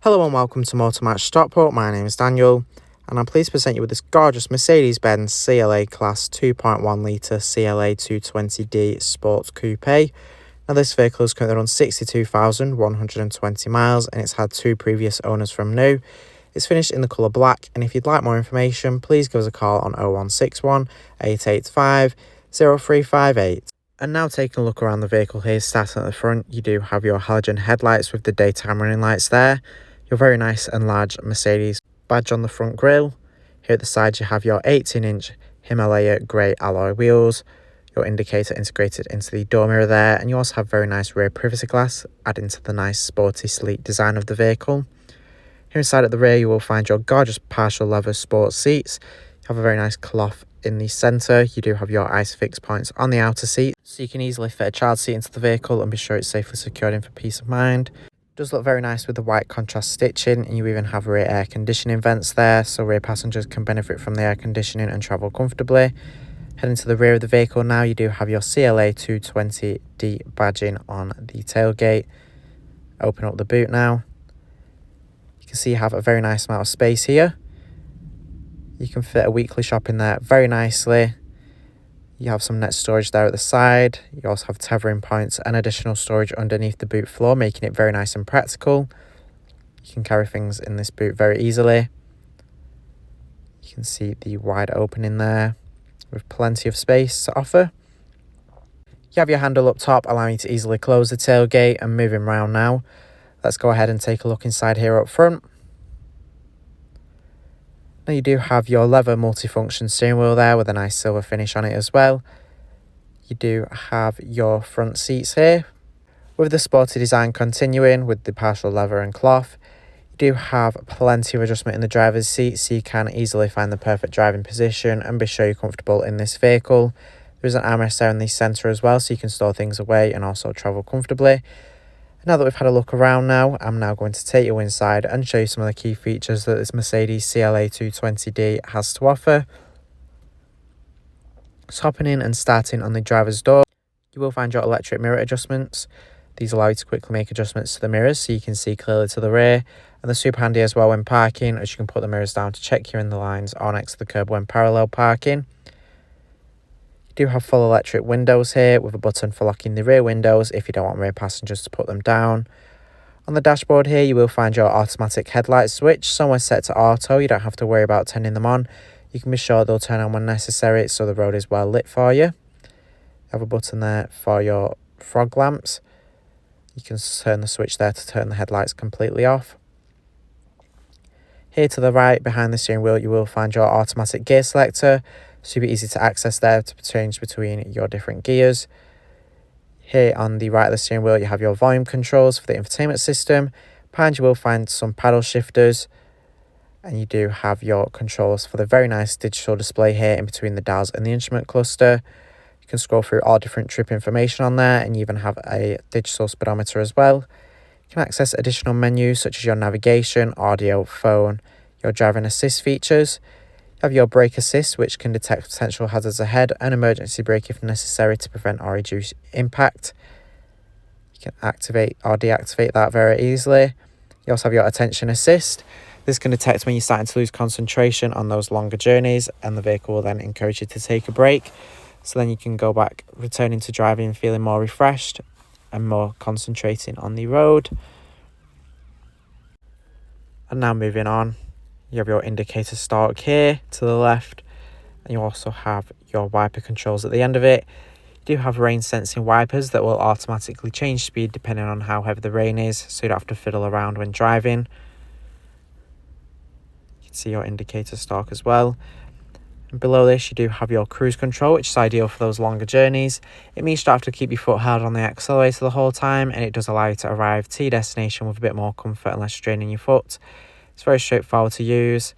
Hello and welcome to Motor Match Stockport. My name is Daniel and I'm pleased to present you with this gorgeous Mercedes-Benz CLA Class 2.1 litre CLA220d Sport Coupe. Now this vehicle is currently on 62,120 miles and it's had two previous owners from new. It's finished in the colour black, and if you'd like more information, please give us a call on 0161 885 0358. And now taking a look around the vehicle here, starting at the front, you do have your halogen headlights with the daytime running lights there. Your very nice and large Mercedes badge on the front grille. Here at the side you have your 18-inch Himalaya grey alloy wheels. Your indicator integrated into the door mirror there, and you also have very nice rear privacy glass, adding to the nice sporty sleek design of the vehicle. Here inside at the rear you will find your gorgeous partial leather sports seats. You have a very nice cloth in the centre. You do have your ISOFIX points on the outer seat, so you can easily fit a child seat into the vehicle and be sure it's safely secured in for peace of mind. It does look very nice with the white contrast stitching, and you even have rear air conditioning vents there, so rear passengers can benefit from the air conditioning and travel comfortably. Heading to the rear of the vehicle now, you do have your CLA220d badging on the tailgate. Open up the boot now. You can see you have a very nice amount of space here. You can fit a weekly shop in there very nicely. You have some net storage there at the side. You also have tethering points and additional storage underneath the boot floor, making it very nice and practical. You can carry things in this boot very easily. You can see the wide opening there with plenty of space to offer. You have your handle up top, allowing you to easily close the tailgate. And moving round now, let's go ahead and take a look inside here up front. Now you do have your leather multifunction steering wheel there with a nice silver finish on it as well. You do have your front seats here with the sporty design continuing with the partial leather and cloth. You do have plenty of adjustment in the driver's seat, so you can easily find the perfect driving position and be sure you're comfortable in this vehicle. There is an armrest there in the centre as well, so you can store things away and also travel comfortably. Now that we've had a look around now, I'm now going to take you inside and show you some of the key features that this Mercedes CLA220d has to offer. So hopping in and starting on the driver's door, you will find your electric mirror adjustments. These allow you to quickly make adjustments to the mirrors so you can see clearly to the rear. And they're super handy as well when parking, as you can put the mirrors down to check you're in the lines or next to the curb when parallel parking. You do have full electric windows here with a button for locking the rear windows if you don't want rear passengers to put them down. On the dashboard here you will find your automatic headlight switch. Some are set to auto, you don't have to worry about turning them on. You can be sure they'll turn on when necessary so the road is well lit for you. You have a button there for your fog lamps. You can turn the switch there to turn the headlights completely off. Here to the right behind the steering wheel you will find your automatic gear selector. Super easy to access there to change between your different gears. Here on the right of the steering wheel you have your volume controls for the infotainment system. Behind you will find some paddle shifters, and you do have your controls for the very nice digital display here in between the dials and the instrument cluster. You can scroll through all different trip information on there, and you even have a digital speedometer as well. You can access additional menus such as your navigation, audio, phone, your driving assist features. You have your brake assist, which can detect potential hazards ahead, and emergency brake if necessary to prevent or reduce impact. You can activate or deactivate that very easily. You also have your attention assist. This can detect when you're starting to lose concentration on those longer journeys, and the vehicle will then encourage you to take a break. So then you can go back, returning to driving, feeling more refreshed and more concentrating on the road. And now moving on, you have your indicator stalk here to the left, and you also have your wiper controls at the end of it. You do have rain sensing wipers that will automatically change speed depending on how heavy the rain is, so you don't have to fiddle around when driving. You can see your indicator stalk as well. And below this you do have your cruise control, which is ideal for those longer journeys. It means you don't have to keep your foot held on the accelerator the whole time, and it does allow you to arrive to your destination with a bit more comfort and less strain in your foot. It's very straightforward to use.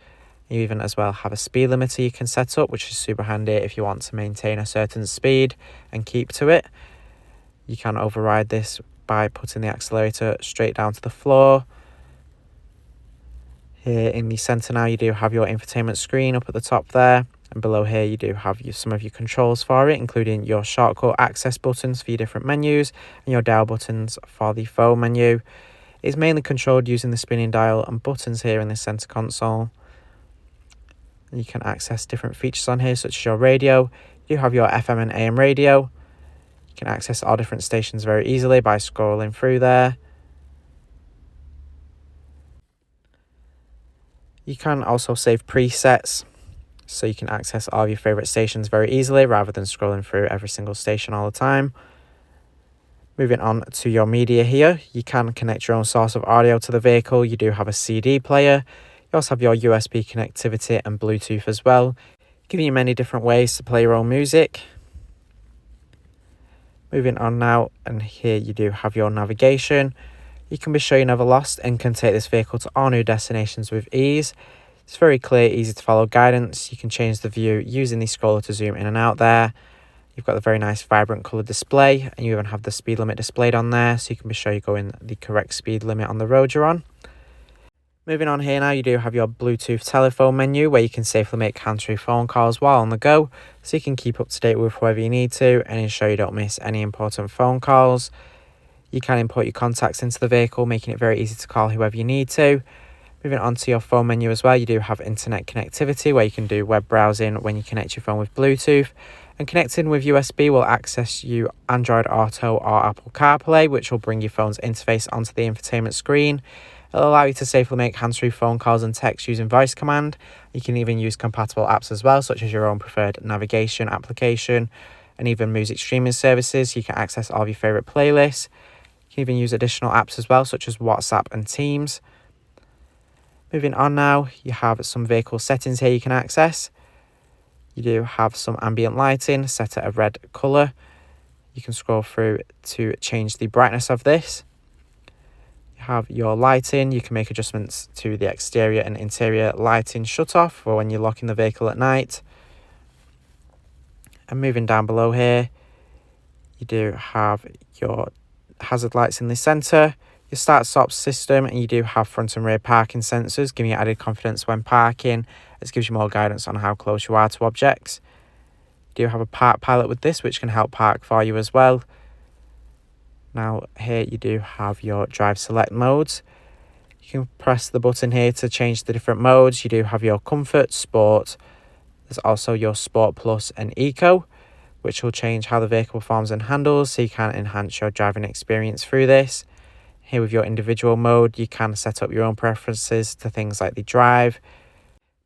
You even as well have a speed limiter you can set up, which is super handy if you want to maintain a certain speed and keep to it. You can override this by putting the accelerator straight down to the floor. Here in the centre now you do have your infotainment screen up at the top there, and below here you do have some of your controls for it, including your shortcut access buttons for your different menus and your dial buttons for the phone menu. It's mainly controlled using the spinning dial and buttons here in the center console. You can access different features on here, such as your radio. You have your FM and AM radio. You can access all different stations very easily by scrolling through there. You can also save presets, so you can access all of your favorite stations very easily rather than scrolling through every single station all the time. Moving on to your media here, you can connect your own source of audio to the vehicle. You do have a CD player. You also have your USB connectivity and Bluetooth as well, giving you many different ways to play your own music. Moving on now, and here you do have your navigation. You can be sure you're never lost and can take this vehicle to all new destinations with ease. It's very clear, easy to follow guidance. You can change the view using the scroller to zoom in and out there. You've got the very nice vibrant colour display, and you even have the speed limit displayed on there, so you can be sure you're going the correct speed limit on the road you're on. Moving on here now, you do have your Bluetooth telephone menu where you can safely make hands-free phone calls while on the go, so you can keep up to date with whoever you need to and ensure you don't miss any important phone calls. You can import your contacts into the vehicle, making it very easy to call whoever you need to. Moving on to your phone menu as well, you do have internet connectivity where you can do web browsing when you connect your phone with Bluetooth. And connecting with USB will access you Android Auto or Apple CarPlay, which will bring your phone's interface onto the infotainment screen. It'll allow you to safely make hands-free phone calls and text using voice command. You can even use compatible apps as well, such as your own preferred navigation application and even music streaming services. You can access all of your favourite playlists. You can even use additional apps as well, such as WhatsApp and Teams. Moving on now, you have some vehicle settings here you can access. You do have some ambient lighting set at a red colour. You can scroll through to change the brightness of this. You have your lighting. You can make adjustments to the exterior and interior lighting shut-off for when you're locking the vehicle at night. And moving down below here, you do have your hazard lights in the centre, your start-stop system, and you do have front and rear parking sensors, giving you added confidence when parking. This gives you more guidance on how close you are to objects. You do have a park pilot with this, which can help park for you as well. Now here you do have your drive select modes. You can press the button here to change the different modes. You do have your comfort, sport. There's also your sport plus and eco, which will change how the vehicle performs and handles, so you can enhance your driving experience through this. Here with your individual mode, you can set up your own preferences to things like the drive.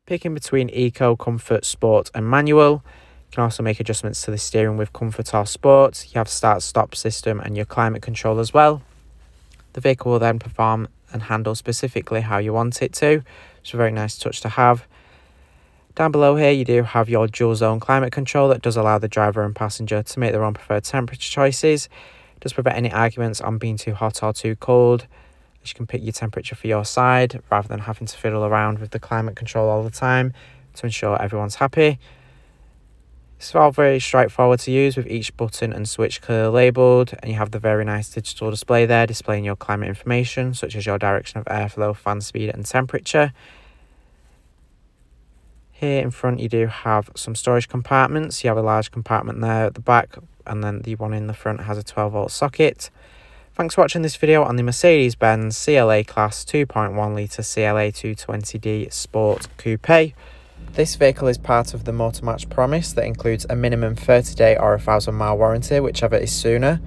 Picking between eco, comfort, sport and manual. You can also make adjustments to the steering with comfort or sport. You have start-stop system and your climate control as well. The vehicle will then perform and handle specifically how you want it to. It's a very nice touch to have. Down below here you do have your dual zone climate control that does allow the driver and passenger to make their own preferred temperature choices. It does prevent any arguments on being too hot or too cold, as you can pick your temperature for your side rather than having to fiddle around with the climate control all the time to ensure everyone's happy. It's all very straightforward to use with each button and switch clearly labelled, and you have the very nice digital display there displaying your climate information such as your direction of airflow, fan speed and temperature. Here in front you do have some storage compartments. You have a large compartment there at the back, and then the one in the front has a 12-volt socket. Thanks for watching this video on the Mercedes-Benz CLA Class 2.1 litre CLA220d Sport Coupe. This vehicle is part of the Motor Match promise that includes a minimum 30-day or 1,000-mile warranty, whichever is sooner.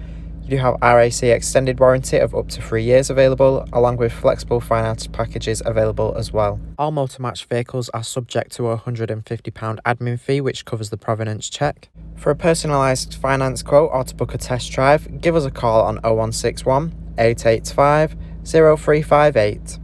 You do have RAC extended warranty of up to 3 years available, along with flexible finance packages available as well. All Motor Match vehicles are subject to a £150 admin fee, which covers the provenance check. For a personalised finance quote or to book a test drive, give us a call on 0161 885 0358.